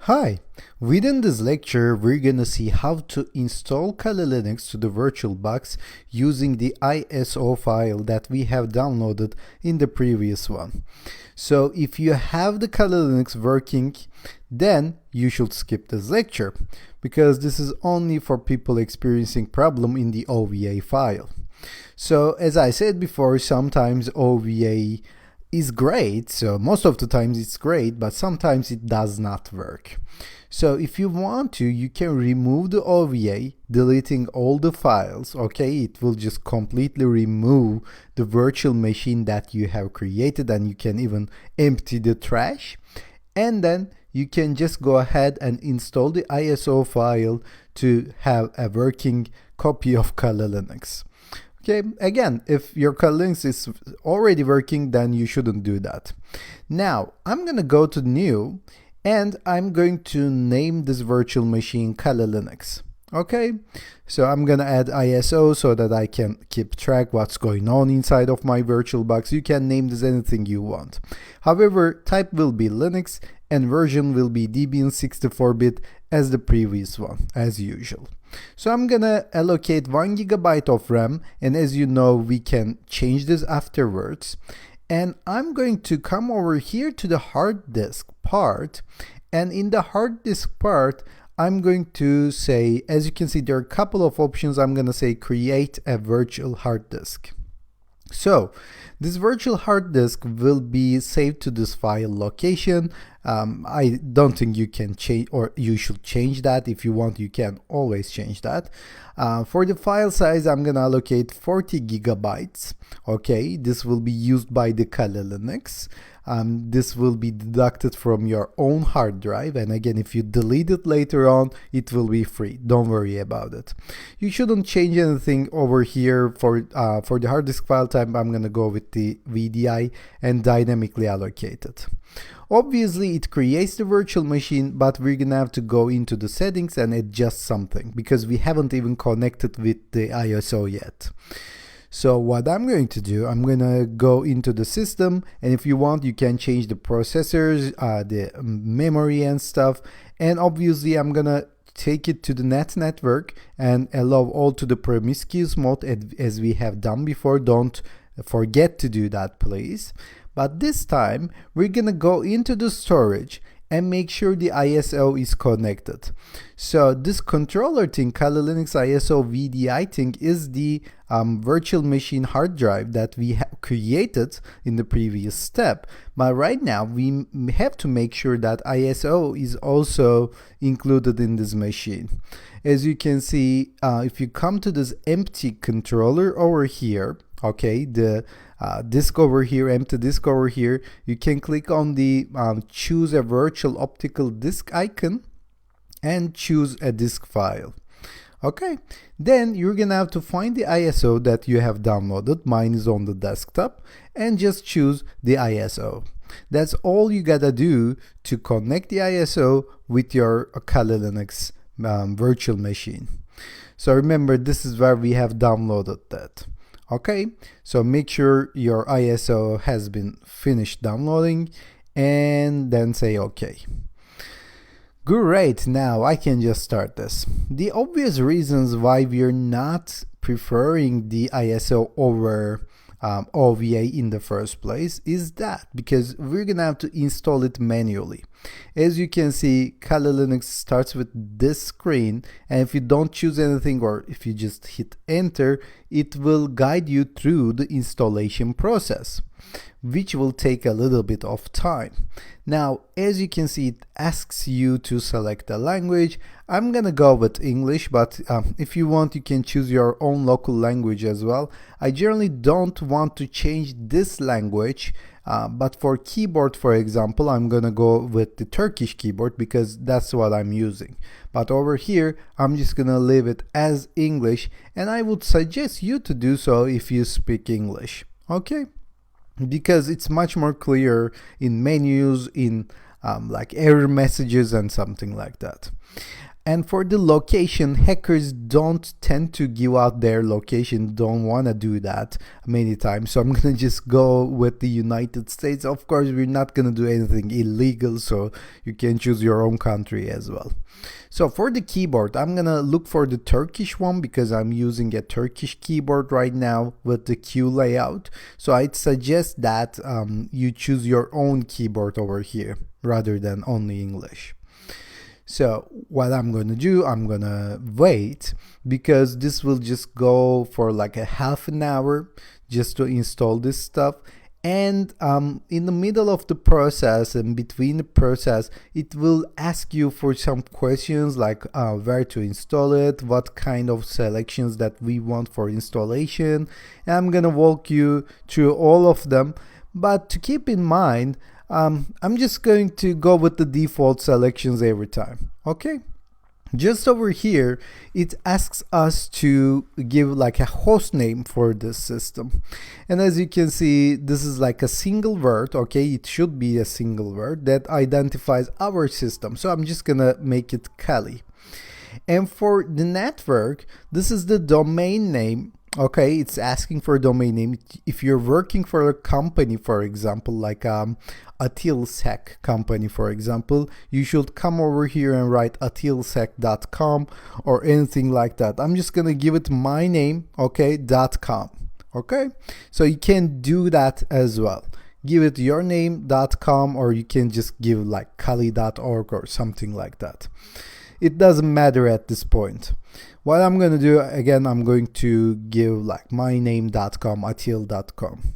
Hi, within this lecture we're gonna see how to install Kali Linux to the VirtualBox using the ISO file that we have downloaded in the previous one. So if you have the Kali Linux working, then you should skip this lecture because this is only for people experiencing problem in the OVA file. So as I said before, sometimes OVA is great, so most of the times it's great, but sometimes it does not work. So if you want to, you can remove the OVA, deleting all the files, okay? It will just completely remove the virtual machine that you have created, and you can even empty the trash. And then you can just go ahead and install the ISO file to have a working copy of Kali Linux. Okay, again, if your Kali Linux is already working, then you shouldn't do that. Now, I'm going to go to New, and I'm going to name this virtual machine Kali Linux. Okay, so I'm going to add ISO so that I can keep track what's going on inside of my VirtualBox. You can name this anything you want. However, type will be Linux, and version will be Debian 64-bit as the previous one, as usual. So I'm gonna allocate 1 GB of RAM, and as you know, we can change this afterwards. And I'm going to come over here to the hard disk part, and in the hard disk part, I'm going to say, as you can see, there are a couple of options. I'm gonna say create a virtual hard disk. So this virtual hard disk will be saved to this file location. I don't think you can change, or you should change that. If you want, you can always change that. For the file size, I'm gonna allocate 40 GB. Okay, this will be used by the Kali Linux. This will be deducted from your own hard drive, and again, if you delete it later on, it will be free. Don't worry about it. You shouldn't change anything over here. For the hard disk file type, I'm gonna go with the VDI and dynamically allocate it. Obviously, it creates the virtual machine, but we're gonna have to go into the settings and adjust something because we haven't even connected with the ISO yet. So what I'm going to do, I'm gonna go into the system, and if you want, you can change the processors, the memory and stuff. And obviously, I'm gonna take it to the NAT network and allow all to the promiscuous mode as we have done before. Don't forget to do that, please. But this time, we're gonna go into the storage and make sure the ISO is connected. So this controller thing, Kali Linux ISO VDI thing, is the virtual machine hard drive that we have created in the previous step. But right now, we have to make sure that ISO is also included in this machine. As you can see, if you come to this empty controller over here, okay, the disk over here, empty disk over here, you can click on the choose a virtual optical disk icon and choose a disk file. Okay, then you're gonna have to find the ISO that you have downloaded. Mine is on the desktop, and just choose the ISO. That's all you gotta do to connect the ISO with your Kali Linux virtual machine. So remember, this is where we have downloaded that. Okay, so make sure your ISO has been finished downloading, and then say OK. Great, now I can just start this. The obvious reasons why we're not preferring the ISO over OVA in the first place is that because we're gonna have to install it manually. As you can see, Kali Linux starts with this screen, and if you don't choose anything, or if you just hit enter, it will guide you through the installation process, which will take a little bit of time. Now, as you can see, it asks you to select a language. I'm gonna go with English, but if you want, you can choose your own local language as well. I generally don't want to change this language, but for keyboard, for example, I'm gonna go with the Turkish keyboard because that's what I'm using. But over here, I'm just gonna leave it as English, and I would suggest you to do so if you speak English, okay? Because it's much more clear in menus, in like error messages and something like that. And for the location, hackers don't tend to give out their location, don't want to do that many times. So I'm going to just go with the United States. Of course, we're not going to do anything illegal, so you can choose your own country as well. So for the keyboard, I'm going to look for the Turkish one because I'm using a Turkish keyboard right now with the Q layout. So I'd suggest that you choose your own keyboard over here rather than only English. So what I'm going to do, I'm going to wait because this will just go for like a half an hour just to install this stuff. And in the middle of the process and between the process, it will ask you for some questions like where to install it, what kind of selections that we want for installation. And I'm going to walk you through all of them. But to keep in mind, I'm just going to go with the default selections every time. Okay, just over here it asks us to give like a host name for this system, and as you can see, this is like a single word. Okay, it should be a single word that identifies our system, so I'm just gonna make it Kali. And for the network, this is the domain name. Okay, it's asking for a domain name. If you're working for a company, for example, like Atilsec company, for example, you should come over here and write atilsec.com or anything like that. I'm just gonna give it my name, okay, .com. Okay, so you can do that as well. Give it your name.com, or you can just give like kali.org or something like that. It doesn't matter at this point. What I'm going to do, again, I'm going to give like myname.com, atil.com.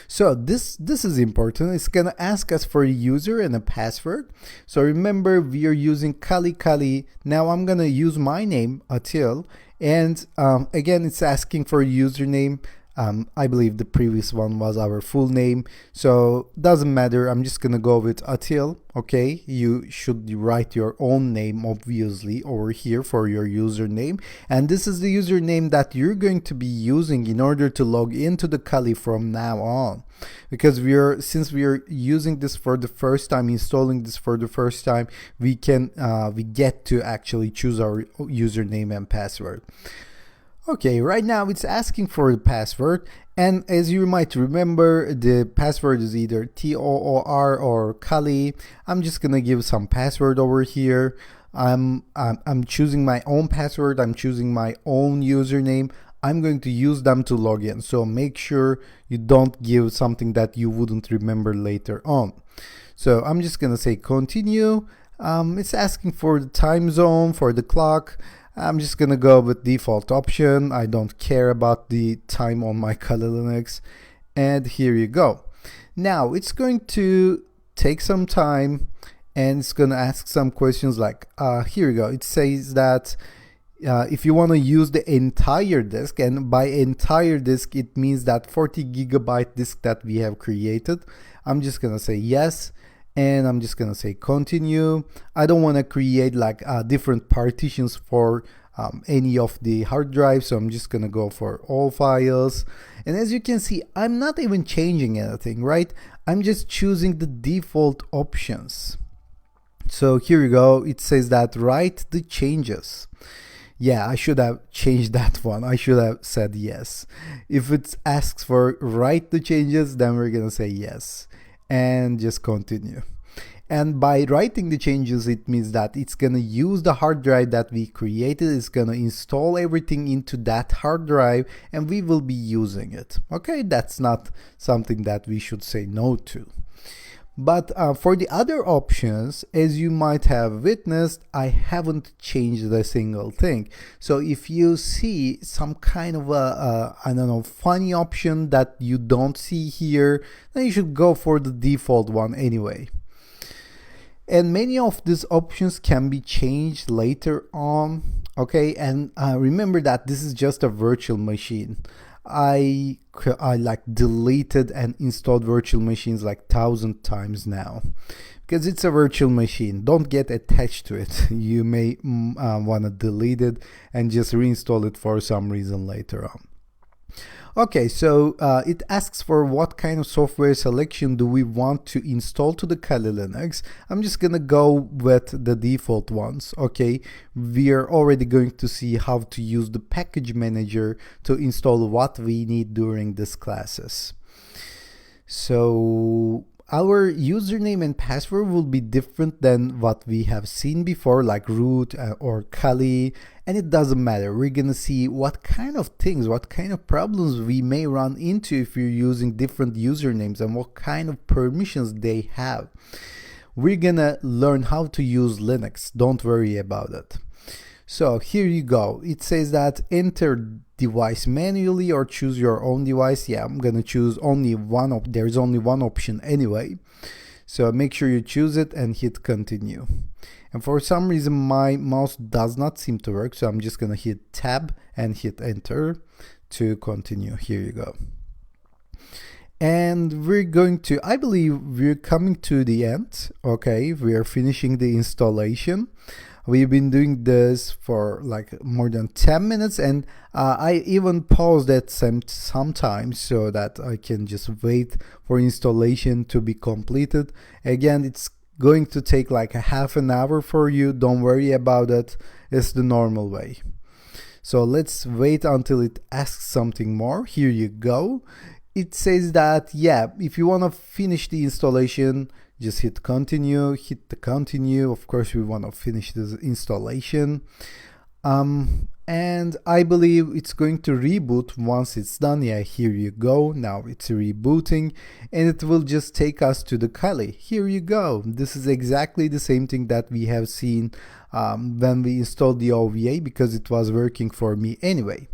So this is important. It's going to ask us for a user and a password. So remember, we are using Kali. Now I'm going to use my name, Atil. And again, it's asking for a username. I believe the previous one was our full name, so doesn't matter. I'm just gonna go with Atil. Okay, you should write your own name obviously over here for your username, and this is the username that you're going to be using in order to log into the Kali from now on, because since we are using this for the first time, installing this for the first time, we get to actually choose our username and password. Okay, right now it's asking for the password, and as you might remember, the password is either TOOR or Kali. I'm just gonna give some password over here. I'm choosing my own password. I'm choosing my own username. I'm going to use them to log in. So make sure you don't give something that you wouldn't remember later on. So I'm just gonna say continue. It's asking for the time zone, for the clock. I'm just gonna go with default option. I don't care about the time on my Kali Linux, and here you go. Now it's going to take some time, and it's gonna ask some questions like here you go. It says that if you want to use the entire disk, and by entire disk it means that 40 gigabyte disk that we have created. I'm just gonna say yes, and I'm just gonna say continue. I don't want to create like different partitions for any of the hard drives, so I'm just gonna go for all files. And as you can see, I'm not even changing anything, right? I'm just choosing the default options. So here you go. It says that write the changes. Yeah, I should have changed that one. I should have said yes. If it asks for write the changes, then we're gonna say yes and just continue. And by writing the changes, it means that it's gonna use the hard drive that we created. It's gonna install everything into that hard drive, and we will be using it. Okay, that's not something that we should say no to. But for the other options, as you might have witnessed, I haven't changed a single thing. So if you see some kind of a I don't know, funny option that you don't see here, then you should go for the default one anyway. And many of these options can be changed later on. Okay, and remember that this is just a virtual machine. I like deleted and installed virtual machines like 1,000 times now, because it's a virtual machine. Don't get attached to it. You may want to delete it and just reinstall it for some reason later on. Okay, so it asks for what kind of software selection do we want to install to the Kali Linux. I'm just gonna go with the default ones. Okay, we are already going to see how to use the package manager to install what we need during these classes. So our username and password will be different than what we have seen before, like root or Kali, and it doesn't matter. We're gonna see what kind of things, what kind of problems we may run into if you're using different usernames and what kind of permissions they have. We're gonna learn how to use Linux, don't worry about it. So here you go. It says that enter device manually or choose your own device. Yeah, I'm gonna choose only one. There's only one option anyway. So make sure you choose it and hit continue. And for some reason my mouse does not seem to work, so I'm just gonna hit tab and hit enter to continue. Here you go. And we're going to, I believe we're coming to the end. Okay, we are finishing the installation. We've been doing this for like more than 10 minutes, and I even paused it sometimes so that I can just wait for installation to be completed. Again, it's going to take like a half an hour for you. Don't worry about it. It's the normal way. So let's wait until it asks something more. Here you go. It says that, yeah, if you want to finish the installation, just hit continue, hit the continue. Of course, we want to finish this installation. And I believe it's going to reboot once it's done. Yeah, here you go. Now it's rebooting and it will just take us to the Kali. Here you go. This is exactly the same thing that we have seen when we installed the OVA, because it was working for me anyway.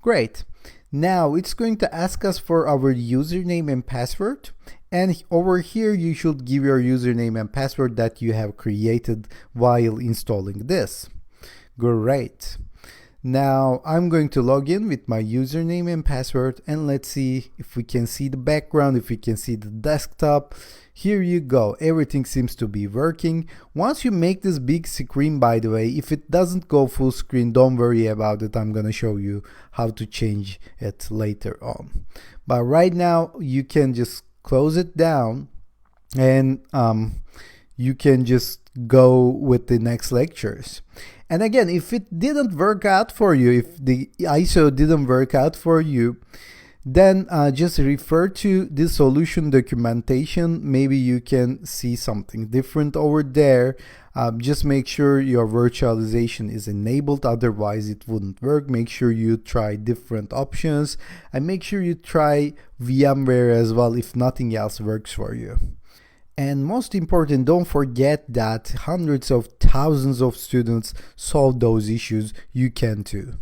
Great. Now it's going to ask us for our username and password. And over here, you should give your username and password that you have created while installing this. Great. Now I'm going to log in with my username and password, and let's see if we can see the background, if we can see the desktop. Here you go. Everything seems to be working. Once you make this big screen, by the way, if it doesn't go full screen, don't worry about it. I'm going to show you how to change it later on. But right now, you can just close it down and you can just go with the next lectures. And again, if it didn't work out for you, if the ISO didn't work out for you, then just refer to the solution documentation. Maybe you can see something different over there. Just make sure your virtualization is enabled, otherwise it wouldn't work. Make sure you try different options and make sure you try VMware as well if nothing else works for you. And most important, don't forget that hundreds of thousands of students solve those issues. You can too.